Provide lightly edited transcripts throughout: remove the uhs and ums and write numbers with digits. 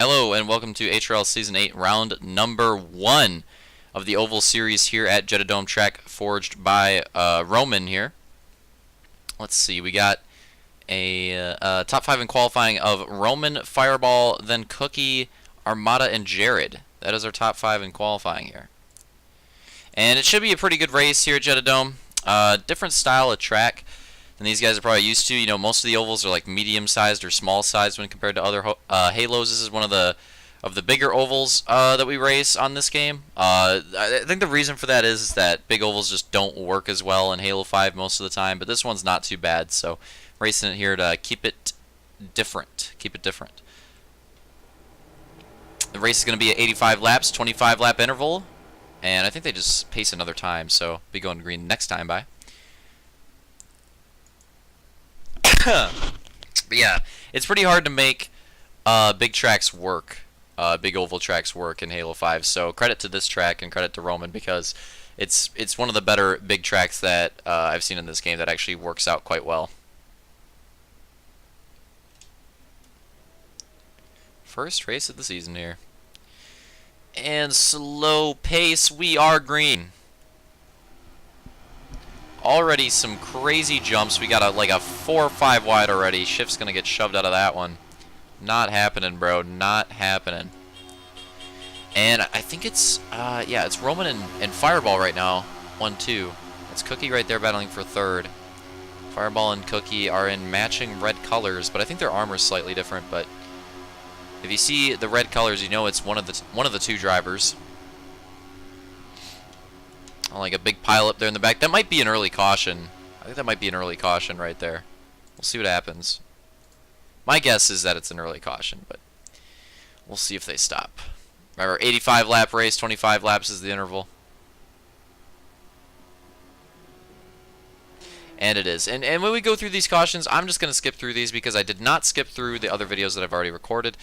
Hello and welcome to HRL Season 8, round number 1 of the Oval Series here at Jetta Dome track forged by Roman here. Let's see, we got a top 5 in qualifying of Roman, Fireball, then Cookie, Armada, and Jared. That is our top 5 in qualifying here. And it should be a pretty good race here at Jetta Dome. Different style of track than these guys are probably used to. You know, most of the ovals are like medium-sized or small-sized when compared to other halos. This is one of the bigger ovals that we race on this game. I think the reason for that is that big ovals just don't work as well in Halo 5 most of the time, but this one's not too bad. So racing it here to keep it different. The race is going to be at 85 laps, 25 lap interval, and I think they just pace another time, so be going green next time by. But yeah, it's pretty hard to make big tracks work, big oval tracks work in Halo 5. So credit to this track and credit to Roman because it's one of the better big tracks that I've seen in this game that actually works out quite well. First race of the season here. And slow pace, we are green. Already some crazy jumps. We got like a 4 or 5 wide already. Shift's gonna get shoved out of that one. Not happening, bro. Not happening. And I think it's yeah, it's Roman and Fireball right now. 1-2. It's Cookie right there battling for third. Fireball and Cookie are in matching red colors, but I think their armor's slightly different. But if you see the red colors, you know it's one of the two drivers. Like a big pile up there in the back. That might be an early caution. I think that might be an early caution right there. We'll see what happens. My guess is that it's an early caution, but we'll see if they stop. Remember, 85 lap race, 25 laps is the interval. And it is. And when we go through these cautions, I'm just going to skip through these because I did not skip through the other videos that I've already recorded.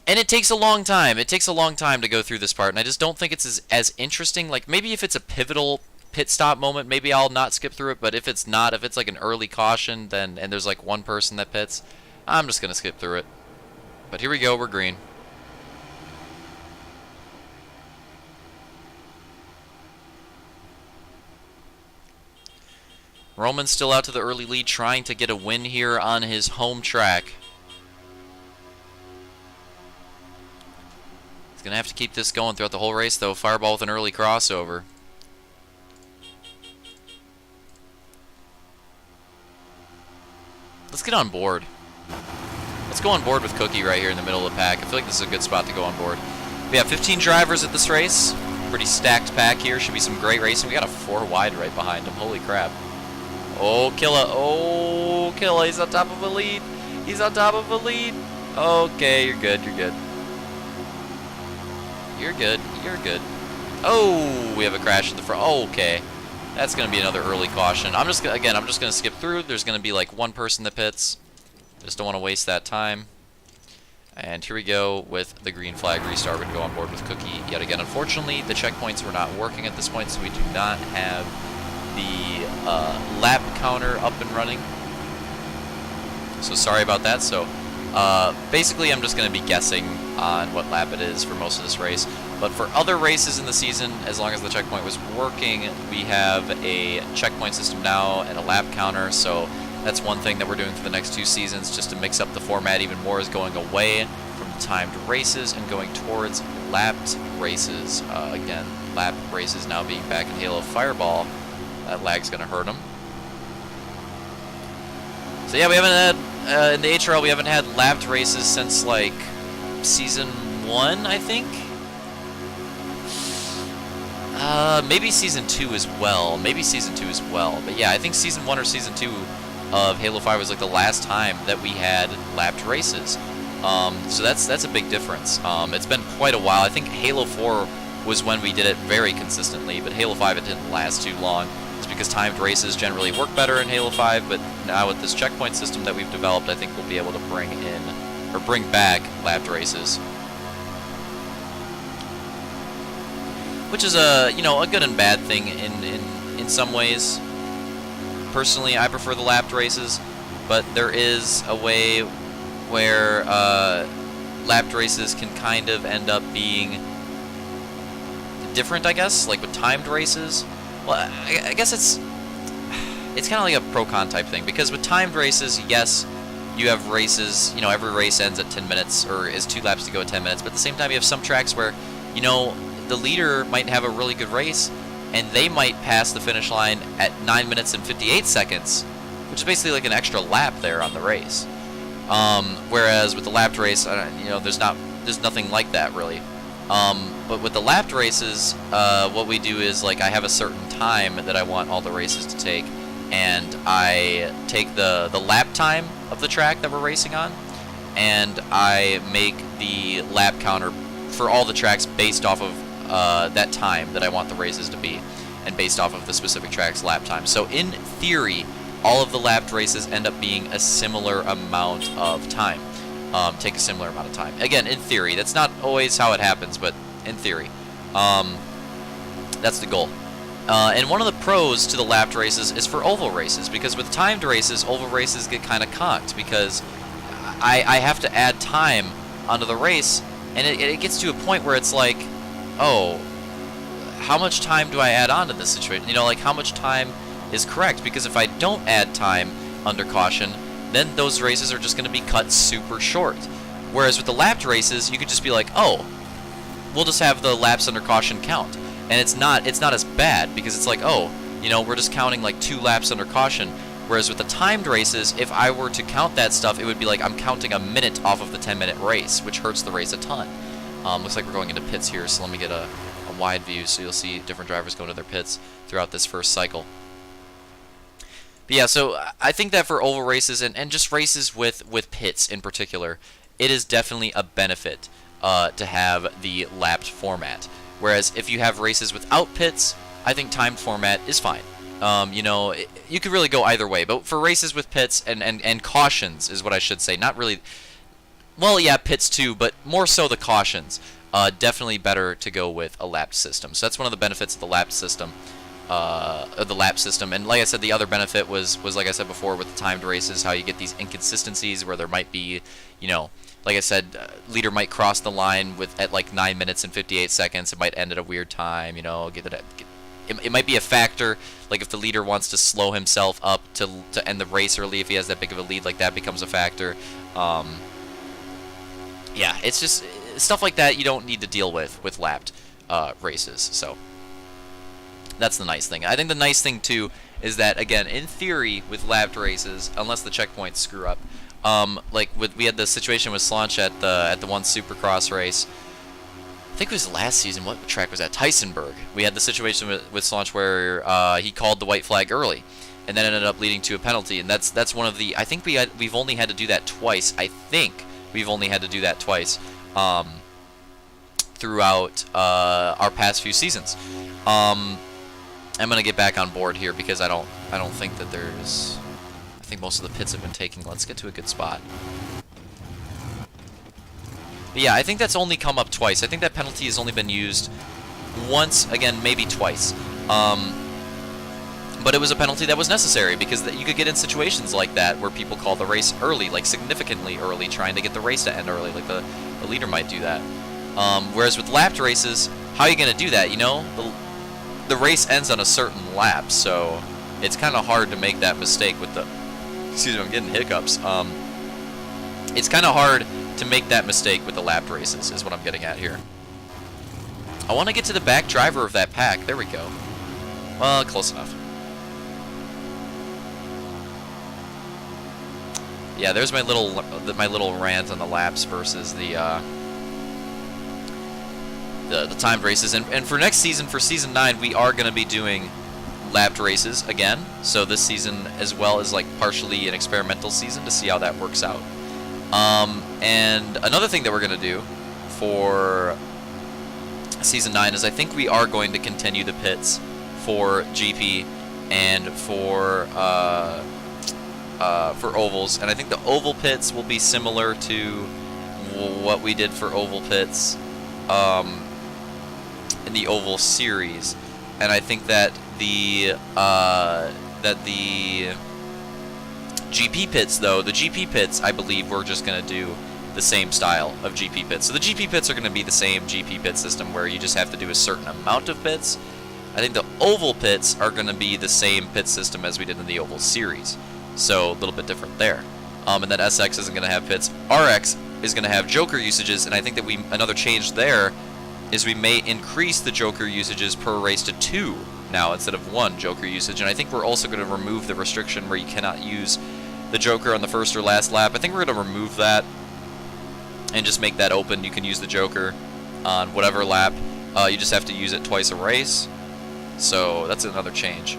And it takes a long time. It takes a long time to go through this part, and I just don't think it's as interesting. Like, maybe if it's a pivotal pit stop moment, maybe I'll not skip through it, but if it's not, if it's like an early caution, then and there's like one person that pits, I'm just going to skip through it. But here we go, we're green. Roman's still out to the early lead, trying to get a win here on his home track. Gonna have to keep this going throughout the whole race, though. Fireball with an early crossover. Let's get on board. Let's go on board with Cookie right here in the middle of the pack. I feel like this is a good spot to go on board. We have 15 drivers at this race. Pretty stacked pack here. Should be some great racing. We got a 4 wide right behind him. Holy crap. Oh, Killa. Oh, Killa. He's on top of a lead. He's on top of a lead. Okay, you're good. You're good. You're good. You're good. Oh, we have a crash at the front. Oh, okay. That's going to be another early caution. I'm just going to skip through. There's going to be like one person that pits. Just don't want to waste that time. And here we go with the green flag restart. We're going to go on board with Cookie yet again. Unfortunately, the checkpoints were not working at this point, so we do not have the lap counter up and running. So sorry about that. So basically, I'm just going to be guessing on what lap it is for most of this race. But for other races in the season, as long as the checkpoint was working, we have a checkpoint system now and a lap counter. So that's one thing that we're doing for the next 2 seasons, just to mix up the format even more, is going away from timed races and going towards lapped races. Again, lap races now being back in Halo Fireball. That lag's going to hurt them. So yeah, we haven't had, in the HRL, we haven't had lapped races since, like, Season 1, I think? Maybe Season 2 as well. But yeah, I think Season 1 or Season 2 of Halo 5 was, like, the last time that we had lapped races. So that's a big difference. It's been quite a while. I think Halo 4 was when we did it very consistently, but Halo 5, it didn't last too long. It's because timed races generally work better in Halo 5, but now with this checkpoint system that we've developed, I think we'll be able to bring back lapped races. Which is a good and bad thing in some ways. Personally, I prefer the lapped races, but there is a way where lapped races can kind of end up being different, I guess, like with timed races. Well, I guess it's kind of like a pro-con type thing, because with timed races, yes, you have races, you know, every race ends at 10 minutes, or is 2 laps to go at 10 minutes, but at the same time, you have some tracks where, you know, the leader might have a really good race, and they might pass the finish line at 9 minutes and 58 seconds, which is basically like an extra lap there on the race. Whereas with the lapped race, you know, there's nothing like that, really. But with the lapped races, what we do is, like, I have a certain time that I want all the races to take, and I take the lap time of the track that we're racing on, and I make the lap counter for all the tracks based off of that time that I want the races to be, and based off of the specific track's lap time. So in theory, all of the lapped races end up being a similar amount of time. Take a similar amount of time. Again, in theory. That's not always how it happens, but in theory. That's the goal. And one of the pros to the lapped races is for oval races, because with timed races, oval races get kind of conked, because I have to add time onto the race, and it gets to a point where it's like, oh, how much time do I add on to this situation? You know, like, how much time is correct? Because if I don't add time under caution, then those races are just going to be cut super short. Whereas with the lapped races, you could just be like, oh, we'll just have the laps under caution count. And it's not as bad, because it's like, oh, you know, we're just counting like 2 laps under caution. Whereas with the timed races, if I were to count that stuff, it would be like I'm counting a minute off of the 10-minute race, which hurts the race a ton. Looks like we're going into pits here, so let me get a wide view so you'll see different drivers go into their pits throughout this first cycle. But yeah, so I think that for oval races and just races with pits in particular, it is definitely a benefit to have the lapped format. Whereas if you have races without pits, I think timed format is fine. You know, you could really go either way. But for races with pits and cautions is what I should say. Not really... Well, yeah, pits too, but more so the cautions. Definitely better to go with a lapped system. So that's one of the benefits of the lapped system. And like I said, the other benefit was like I said before with the timed races, how you get these inconsistencies where there might be, you know, like I said, leader might cross the line at like 9 minutes and 58 seconds. It might end at a weird time, you know. It might be a factor, like if the leader wants to slow himself up to end the race early, if he has that big of a lead, like that becomes a factor. Yeah, it's just stuff like that you don't need to deal with lapped races. So that's the nice thing. I think the nice thing too is that, again, in theory with lapped races, unless the checkpoints screw up, like we had the situation with Slaunch at the one Supercross race. I think it was last season. What track was that? Tysonburg. We had the situation with Slaunch where he called the white flag early, and that ended up leading to a penalty. And that's one of the. I think we've only had to do that twice. I think we've only had to do that twice throughout our past few seasons. I'm gonna get back on board here because I don't think that there's. I think most of the pits have been taken. Let's get to a good spot. But yeah, I think that's only come up twice. I think that penalty has only been used once, again, maybe twice. But it was a penalty that was necessary because you could get in situations like that where people call the race early, like significantly early, trying to get the race to end early, like the leader might do that. Whereas with lapped races, how are you going to do that? You know, the race ends on a certain lap, so it's kind of hard to make that mistake with the... Excuse me, I'm getting hiccups. It's kind of hard to make that mistake with the lapped races, is what I'm getting at here. I want to get to the back driver of that pack. There we go. Well, close enough. Yeah, there's my little rant on the laps versus the timed races. And for next season, for season 9, we are going to be doing lapped races again. So this season, as well as like partially an experimental season to see how that works out. And another thing that we're going to do for season 9 is I think we are going to continue the pits for GP and for ovals, and I think the oval pits will be similar to what we did for oval pits in the oval series, and I think that the GP pits, though, the GP pits, I believe we're just gonna do the same style of GP pits. So the GP pits are going to be the same GP pit system where you just have to do a certain amount of pits. I think the oval pits are going to be the same pit system as we did in the oval series. So a little bit different there. And then SX isn't going to have pits. RX is going to have Joker usages, and I think that another change there is we may increase the Joker usages per race to 2 now instead of 1 Joker usage. And I think we're also going to remove the restriction where you cannot use the Joker on the first or last lap. I think we're going to remove that and just make that open. You can use the Joker on whatever lap. You just have to use it twice a race. So that's another change.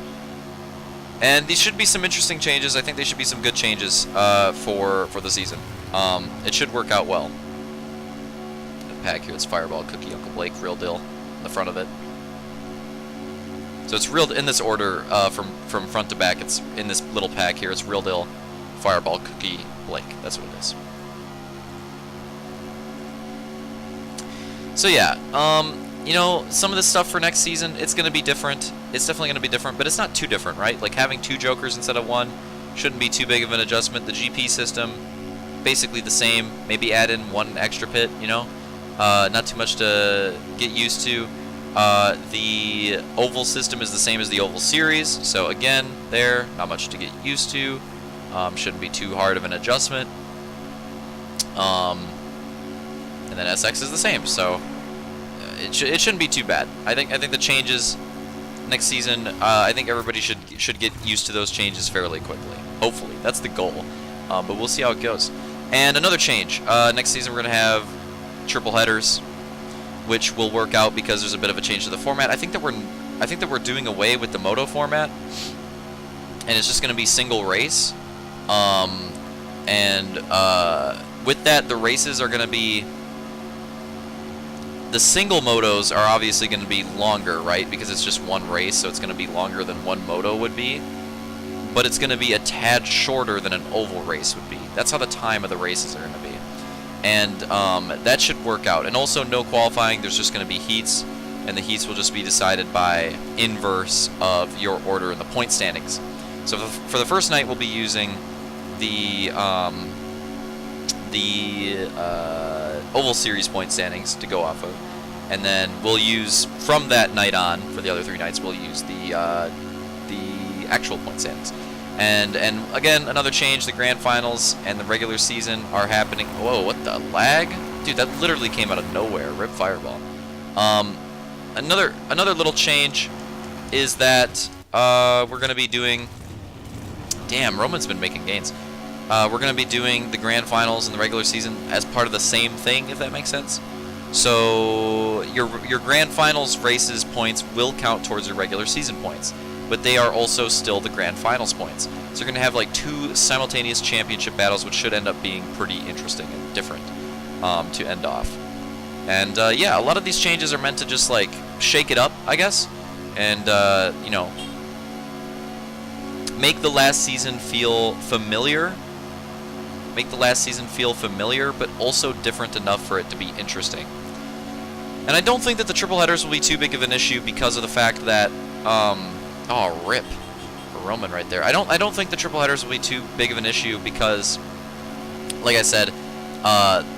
And these should be some interesting changes. I think they should be some good changes for the season. It should work out well. The pack here, it's Fireball, Cookie, Uncle Blake, Real Deal in the front of it. So it's real in this order from front to back. It's in this little pack here. It's Real Deal, Fireball, Cookie, Blake. That's what it is. So yeah, you know, some of the stuff for next season, it's going to be different. It's definitely going to be different, but it's not too different, right? Like having 2 Jokers instead of 1 shouldn't be too big of an adjustment. The GP system, basically the same. Maybe add in 1 extra pit, you know? Not too much to get used to. The oval system is the same as the oval series, so again, there, not much to get used to. Shouldn't be too hard of an adjustment. And then SX is the same, so it shouldn't be too bad. I think the changes next season, I think everybody should get used to those changes fairly quickly. Hopefully, that's the goal. But we'll see how it goes. And another change, next season we're gonna have triple headers, which will work out because there's a bit of a change to the format. I think that we're doing away with the moto format, and it's just gonna be single race. With that, the races are gonna be. The single motos are obviously going to be longer, right? Because it's just 1 race, so it's going to be longer than 1 moto would be. But it's going to be a tad shorter than an oval race would be. That's how the time of the races are going to be. And that should work out. And also, no qualifying. There's just going to be heats, and the heats will just be decided by inverse of your order in the point standings. So for the first night, we'll be using the Oval Series point standings to go off of, and then we'll use from that night on for the other 3 nights. We'll use the actual point standings, and again another change. The grand finals and the regular season are happening. Whoa! What the lag, dude? That literally came out of nowhere. Rip Fireball. Another little change is that we're gonna be doing. Damn, Roman's been making gains. We're going to be doing the grand finals and the regular season as part of the same thing, if that makes sense. So your grand finals races points will count towards your regular season points, but they are also still the grand finals points. So you're going to have like 2 simultaneous championship battles, which should end up being pretty interesting and different to end off. And yeah, a lot of these changes are meant to just like shake it up, I guess, and you know, make the last season feel familiar. Make the last season feel familiar, but also different enough for it to be interesting. And I don't think that the triple headers will be too big of an issue because of the fact that, oh, rip for Roman right there. I don't think the triple headers will be too big of an issue because, like I said,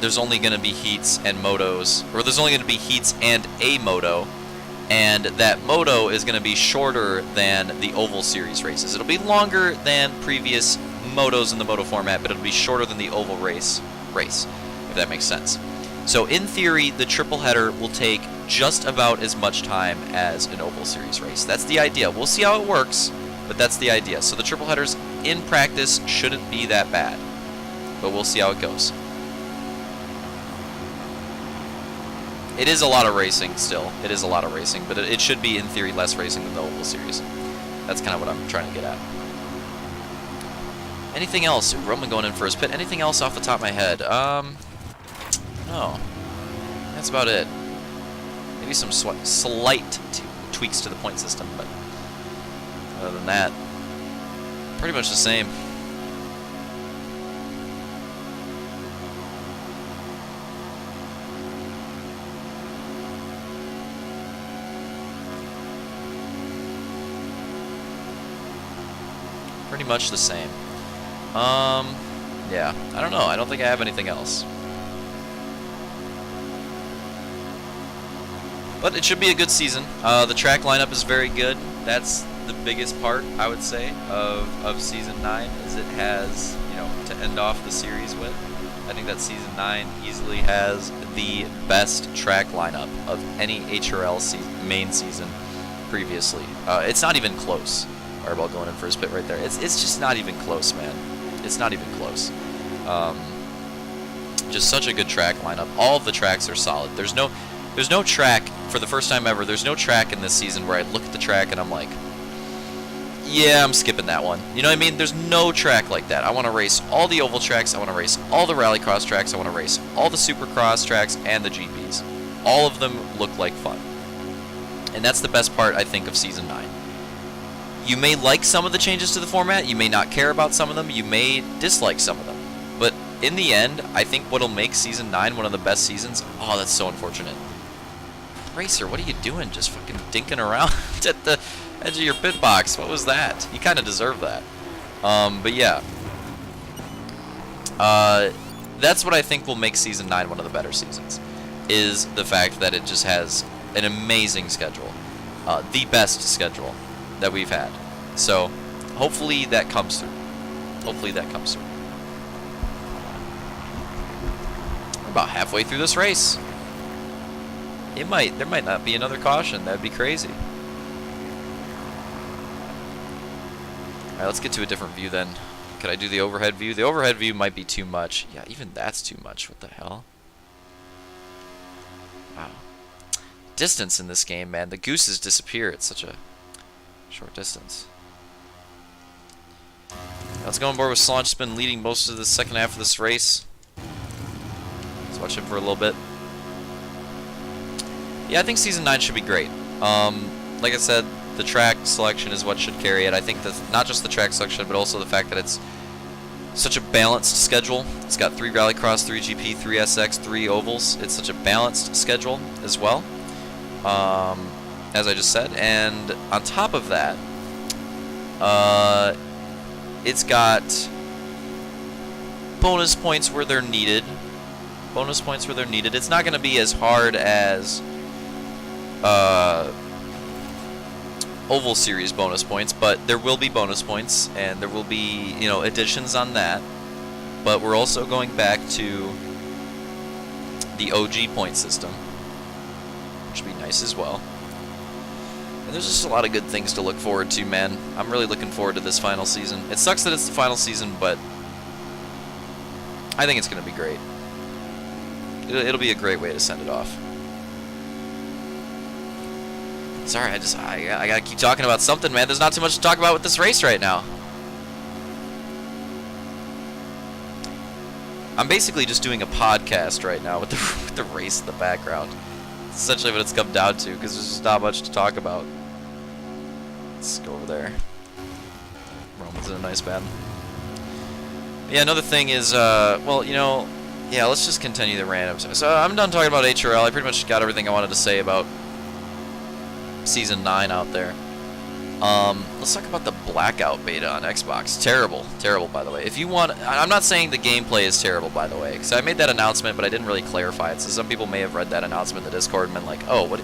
there's only going to be heats and motos, or there's only going to be heats and a moto, and that moto is going to be shorter than the Oval Series races. It'll be longer than previous motos in the moto format, but it'll be shorter than the oval race, if that makes sense. So in theory, the triple header will take just about as much time as an oval series race. That's the idea. We'll see how it works, but that's the idea. So the triple headers in practice shouldn't be that bad, but we'll see how it goes. It is a lot of racing still. It is a lot of racing, but it should be in theory less racing than the oval series. That's kind of what I'm trying to get at. Anything else? Roman going in for his pit. Anything else off the top of my head? No. That's about it. Maybe some slight tweaks to the point system, but other than that, pretty much the same. Pretty much the same. Yeah, I don't know. I don't think I have anything else. But it should be a good season. The track lineup is very good. That's the biggest part, I would say, of Season 9, is it has, you know, to end off the series with. I think that Season 9 easily has the best track lineup of any HRL main season previously. It's not even close. Arbel going in for his pit right there. It's just not even close, man. It's not even close. Just such a good track lineup. All of the tracks are solid. There's no track, for the first time ever, there's no track in this season where I look at the track and I'm like, yeah, I'm skipping that one. You know what I mean? There's no track like that. I want to race all the oval tracks. I want to race all the rallycross tracks. I want to race all the supercross tracks and the GPs. All of them look like fun. And that's the best part, I think, of Season 9. You may like some of the changes to the format. You may not care about some of them. You may dislike some of them. But in the end, I think what'll make Season 9 one of the best seasons... Oh, that's so unfortunate. Racer, what are you doing? Just fucking dinking around at the edge of your pit box. What was that? You kind of deserve that. But yeah. That's what I think will make Season 9 one of the better seasons. Is the fact that it just has an amazing schedule. The best schedule that we've had. So, hopefully that comes through. Hopefully that comes through. We're about halfway through this race. There might not be another caution. That'd be crazy. Alright, let's get to a different view then. Could I do the overhead view? The overhead view might be too much. Yeah, even that's too much. What the hell? Wow. Distance in this game, man. The gooses disappear. It's such a short distance. Let's go on board with Slaunch. Has been leading most of the second half of this race. Let's watch him for a little bit. Yeah, I think Season 9 should be great. Like I said, the track selection is what should carry it. I think that not just the track selection, but also the fact that it's such a balanced schedule. It's got 3 Rallycross, 3 GP, 3 SX, 3 ovals. It's such a balanced schedule as well, as I just said. And on top of that, it's got bonus points where they're needed. Bonus points where they're needed. It's not going to be as hard as Oval Series bonus points, but there will be bonus points, and there will be, you know, additions on that. But we're also going back to the OG point system, which would be nice as well. And there's just a lot of good things to look forward to, man. I'm really looking forward to this final season. It sucks that it's the final season, but I think it's going to be great. It'll be a great way to send it off. Sorry, I gotta keep talking about something, man. There's not too much to talk about with this race right now. I'm basically just doing a podcast right now with the race in the background. It's essentially what it's come down to, because there's just not much to talk about. Let's go over there. Roman's in a nice band. Yeah, another thing is, well, you know, yeah, let's just continue the randoms. So I'm done talking about HRL. I pretty much got everything I wanted to say about Season 9 out there. Let's talk about the Blackout beta on Xbox. Terrible. Terrible, by the way. If you want... I'm not saying the gameplay is terrible, by the way, because I made that announcement, but I didn't really clarify it. So some people may have read that announcement in the Discord and been like, oh, what...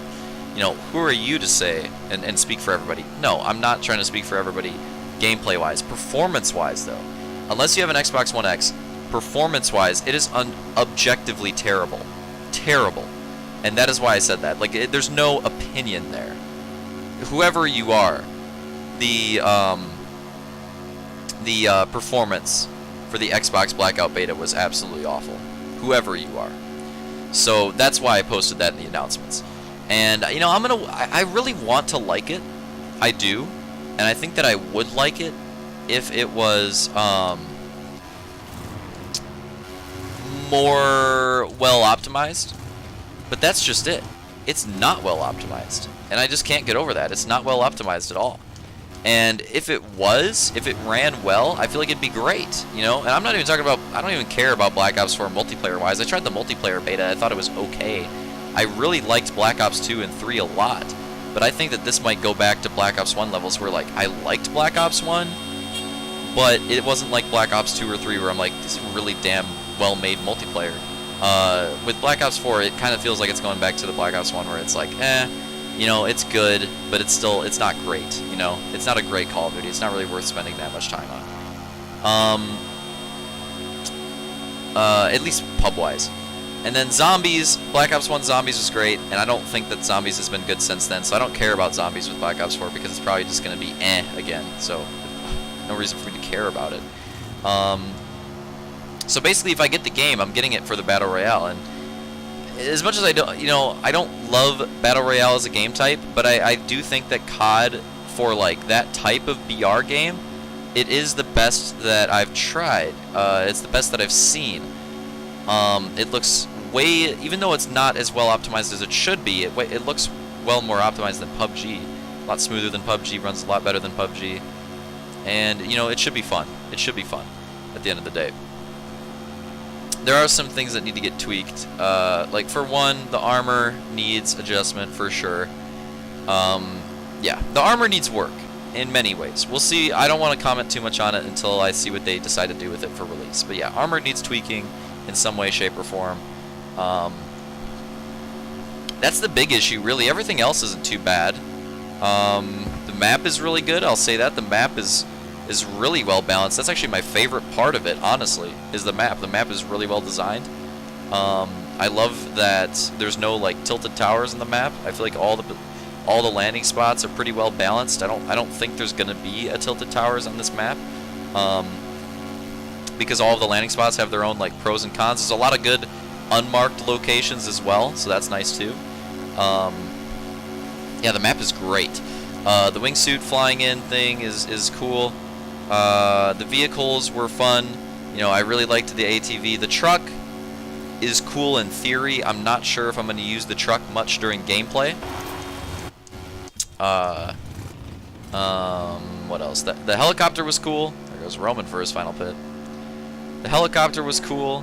You know, who are you to say and speak for everybody? No, I'm not trying to speak for everybody gameplay-wise. Performance-wise, though. Unless you have an Xbox One X, performance-wise, it is objectively terrible. Terrible. And that is why I said that. Like, there's no opinion there. Whoever you are, the performance for the Xbox Blackout beta was absolutely awful. Whoever you are. So that's why I posted that in the announcements. And, you know, I really want to like it. I do. And I think that I would like it if it was more well optimized. But that's just it. It's not well optimized. And I just can't get over that. It's not well optimized at all. And if it ran well, I feel like it'd be great, you know? And I'm not even talking about, I don't even care about Black Ops 4 multiplayer-wise. I tried the multiplayer beta. I thought it was okay. I really liked Black Ops 2 and 3 a lot. But I think that this might go back to Black Ops 1 levels where, like, I liked Black Ops 1, but it wasn't like Black Ops 2 or 3 where I'm like, this is really damn well-made multiplayer. With Black Ops 4, it kind of feels like it's going back to the Black Ops 1 where it's like, you know, it's good, but it's not great, you know? It's not a great Call of Duty. It's not really worth spending that much time on. At least pub-wise. And then Zombies, Black Ops 1 Zombies was great, and I don't think that Zombies has been good since then, so I don't care about Zombies with Black Ops 4 because it's probably just going to be again, so no reason for me to care about it. So basically, if I get the game, I'm getting it for the Battle Royale, and as much as I don't, you know, I don't love Battle Royale as a game type, but I do think that COD, for like that type of BR game, it is the best that I've tried. It's the best that I've seen. It looks way, even though it's not as well optimized as it should be, it looks well more optimized than PUBG. A lot smoother than PUBG, runs a lot better than PUBG. And, you know, it should be fun. It should be fun at the end of the day. There are some things that need to get tweaked. Like, for one, the armor needs adjustment for sure. Yeah, the armor needs work in many ways. We'll see. I don't want to comment too much on it until I see what they decide to do with it for release. But yeah, armor needs tweaking in some way, shape, or form. That's the big issue, really. Everything else isn't too bad. The map is really good. I'll say that. The map is really well balanced. That's actually my favorite part of it, honestly, is the map. The map is really well designed. I love that there's no like tilted towers in the map. I feel like all the landing spots are pretty well balanced. I don't think there's gonna be a tilted towers on this map, because all of the landing spots have their own like pros and cons. There's a lot of good unmarked locations as well, so that's nice too. Yeah, the map is great. The wingsuit flying in thing is cool. The vehicles were fun. You know, I really liked the ATV. The truck is cool in theory. I'm not sure if I'm going to use the truck much during gameplay. What else? The helicopter was cool. There goes Roman for his final pit. The helicopter was cool.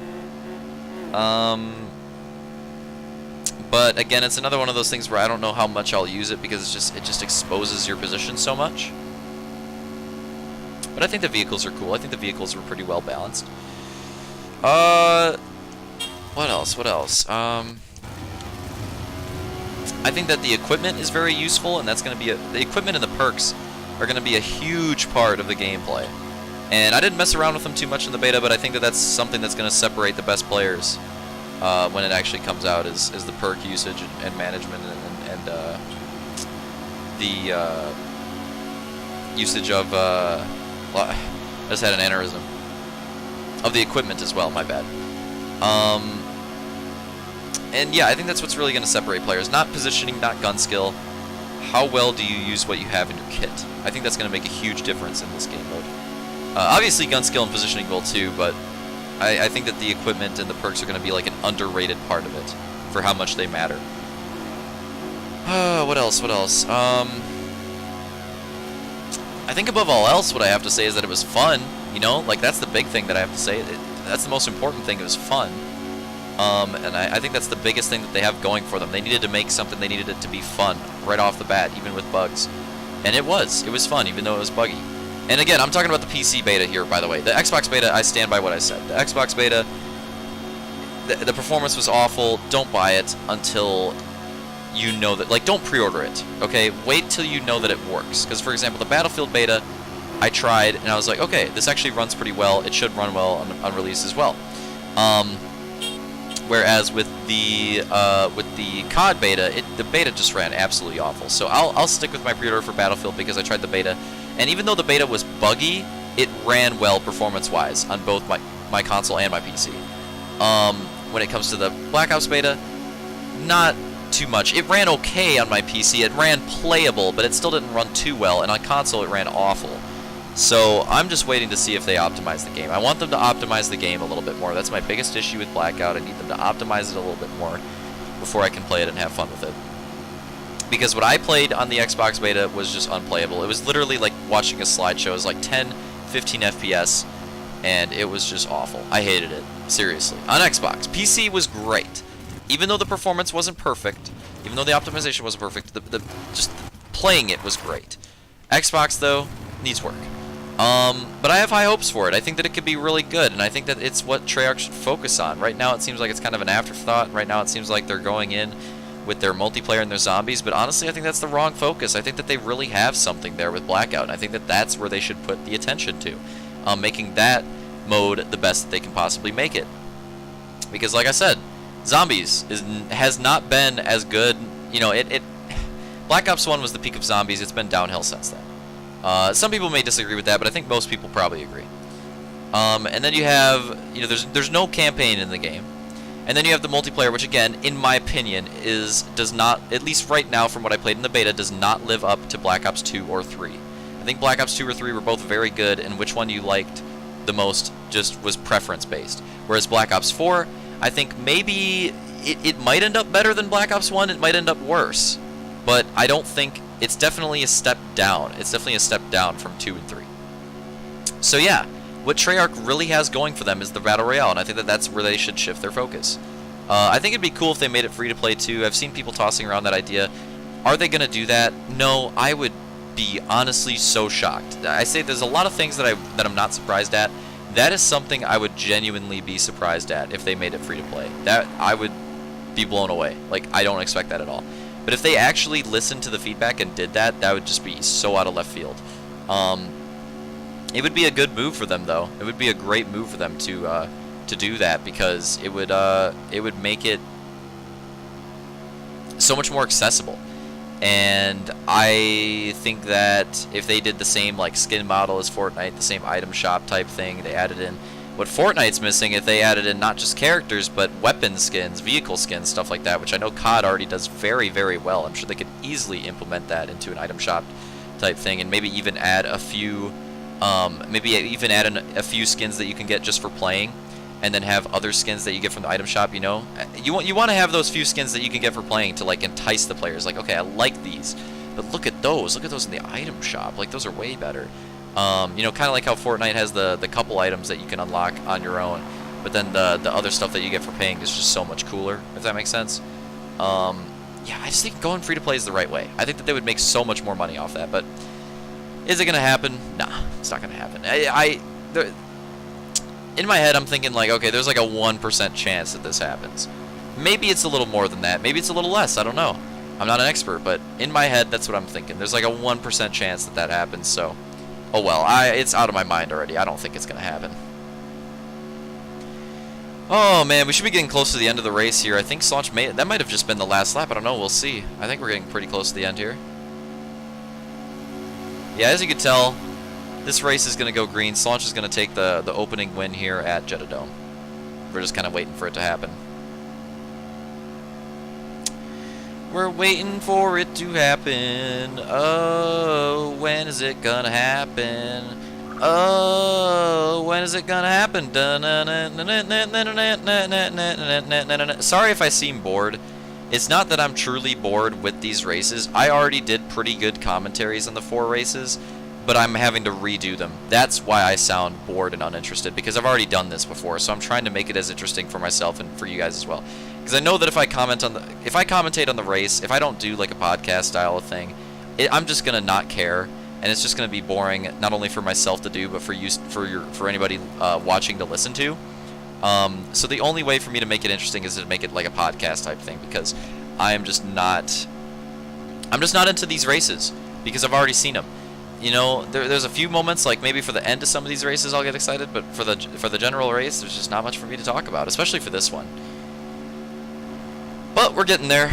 But again, it's another one of those things where I don't know how much I'll use it because it just exposes your position so much. But I think the vehicles are cool. I think the vehicles were pretty well balanced. What else? What else? I think that the equipment is very useful, and that's going to be the equipment and the perks are going to be a huge part of the gameplay. And I didn't mess around with them too much in the beta, but I think that that's something that's going to separate the best players when it actually comes out is the perk usage and management and the usage of I just had an aneurysm of the equipment as well. My bad. And yeah, I think that's what's really going to separate players. Not positioning, not gun skill. How well do you use what you have in your kit? I think that's going to make a huge difference in this game mode. Obviously, gun skill and positioning will too, but I think that the equipment and the perks are going to be like an underrated part of it for how much they matter. What else? What else? I think above all else, what I have to say is that it was fun. You know, like that's the big thing that I have to say. That's the most important thing. It was fun. And I think that's the biggest thing that they have going for them. They needed to make something. They needed it to be fun right off the bat, even with bugs. And it was. It was fun, even though it was buggy. And again, I'm talking about the PC beta here, by the way. The Xbox beta, I stand by what I said. The Xbox beta, the performance was awful. Don't buy it until you know that. Like, don't pre-order it, okay? Wait till you know that it works. Because, for example, the Battlefield beta, I tried, and I was like, okay, this actually runs pretty well. It should run well on release as well. Whereas with the COD beta, the beta just ran absolutely awful. So I'll stick with my pre-order for Battlefield because I tried the beta. And even though the beta was buggy, it ran well performance-wise on both my console and my PC. When it comes to the Black Ops beta, not too much. It ran okay on my PC. It ran playable, but it still didn't run too well. And on console, it ran awful. So I'm just waiting to see if they optimize the game. I want them to optimize the game a little bit more. That's my biggest issue with Blackout. I need them to optimize it a little bit more before I can play it and have fun with it. Because what I played on the Xbox beta was just unplayable. It was literally like watching a slideshow. It was like 10, 15 FPS, and it was just awful. I hated it, seriously. On Xbox. PC was great. Even though the performance wasn't perfect, even though the optimization wasn't perfect, just playing it was great. Xbox, though, needs work. But I have high hopes for it. I think that it could be really good, and I think that it's what Treyarch should focus on. Right now it seems like it's kind of an afterthought. Right now it seems like they're going in with their multiplayer and their zombies, but honestly I think that's the wrong focus. I think that they really have something there with Blackout, and I think that that's where they should put the attention to, making that mode the best that they can possibly make it. Because like I said, zombies has not been as good. You know, Black Ops 1 was the peak of zombies. It's been downhill since then. Some people may disagree with that, but I think most people probably agree. And then you have, you know, there's no campaign in the game. And then you have the multiplayer, which again, in my opinion, does not, at least right now from what I played in the beta, does not live up to Black Ops 2 or 3. I think Black Ops 2 or 3 were both very good, and which one you liked the most just was preference based. Whereas Black Ops 4, I think maybe it might end up better than Black Ops 1, it might end up worse. But I don't think, it's definitely a step down. It's definitely a step down from 2 and 3. So yeah, what Treyarch really has going for them is the Battle Royale, and I think that that's where they should shift their focus. I think it'd be cool if they made it free to play too. I've seen people tossing around that idea. Are they going to do that? No, I would be honestly so shocked. I say there's a lot of things that I'm not surprised at. That is something I would genuinely be surprised at if they made it free to play. That I would be blown away. Like, I don't expect that at all. But if they actually listened to the feedback and did that, that would just be so out of left field. It would be a good move for them, though. It would be a great move for them to do that, because it would make it so much more accessible. And I think that if they did the same like skin model as Fortnite, the same item shop type thing, they added in what Fortnite's missing, if they added in not just characters but weapon skins, vehicle skins, stuff like that, which I know COD already does very, very well. I'm sure they could easily implement that into an item shop type thing, and maybe even add a few a few skins that you can get just for playing, and then have other skins that you get from the item shop. You know, you want to have those few skins that you can get for playing to like entice the players. Like, okay, I like these, but look at those in the item shop. Like, those are way better. You know, kind of like how Fortnite has the couple items that you can unlock on your own, but then the other stuff that you get for paying is just so much cooler, if that makes sense. Yeah, I just think going free to play is the right way. I think that they would make so much more money off that, but is it gonna happen? Nah, it's not gonna happen. In my head, I'm thinking like, okay, there's like a 1% chance that this happens. Maybe it's a little more than that. Maybe it's a little less. I don't know. I'm not an expert, but in my head, that's what I'm thinking. There's like a 1% chance that that happens. So, oh well. It's out of my mind already. I don't think it's gonna happen. Oh man, we should be getting close to the end of the race here. I think Slaunch made it. That might have just been the last lap. I don't know. We'll see. I think we're getting pretty close to the end here. Yeah, as you can tell, this race is going to go green. Slaunch is going to take the opening win here at Jetta Dome. We're just kind of waiting for it to happen. We're waiting for it to happen. Oh, when is it going to happen? Oh, when is it going to happen? Sorry if I seem bored. It's not that I'm truly bored with these races. I already did pretty good commentaries on the 4 races, but I'm having to redo them. That's why I sound bored and uninterested, because I've already done this before, so I'm trying to make it as interesting for myself and for you guys as well. Because I know that if I commentate on the race, if I don't do like a podcast style of thing, I'm just gonna not care, and it's just gonna be boring, not only for myself to do, but for you, for anybody watching to listen to. So the only way for me to make it interesting is to make it like a podcast type thing, because I'm just not into these races, because I've already seen them. You know, there's a few moments, like maybe for the end of some of these races I'll get excited, but for the general race, there's just not much for me to talk about, especially for this one. But we're getting there.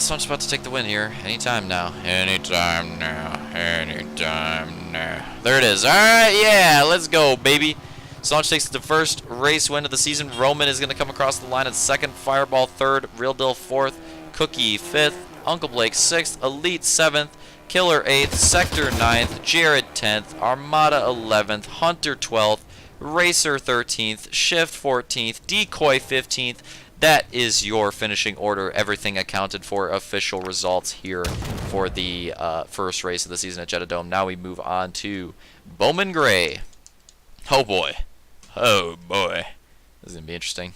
Someone's about to take the win here. Anytime now. Anytime now. Anytime now. There it is. Alright, yeah, let's go, baby. Slaunch takes the first race win of the season. Roman is going to come across the line at 2nd, Fireball 3rd, Real Deal 4th, Cookie 5th, Uncle Blake 6th, Elite 7th, Killer 8th, Sector 9th, Jared 10th, Armada 11th, Hunter 12th, Racer 13th, Shift 14th, Decoy 15th. That is your finishing order. Everything accounted for. Official results here for the first race of the season at Jetta Dome. Now we move on to Bowman Gray. Oh boy. Oh boy. This is going to be interesting.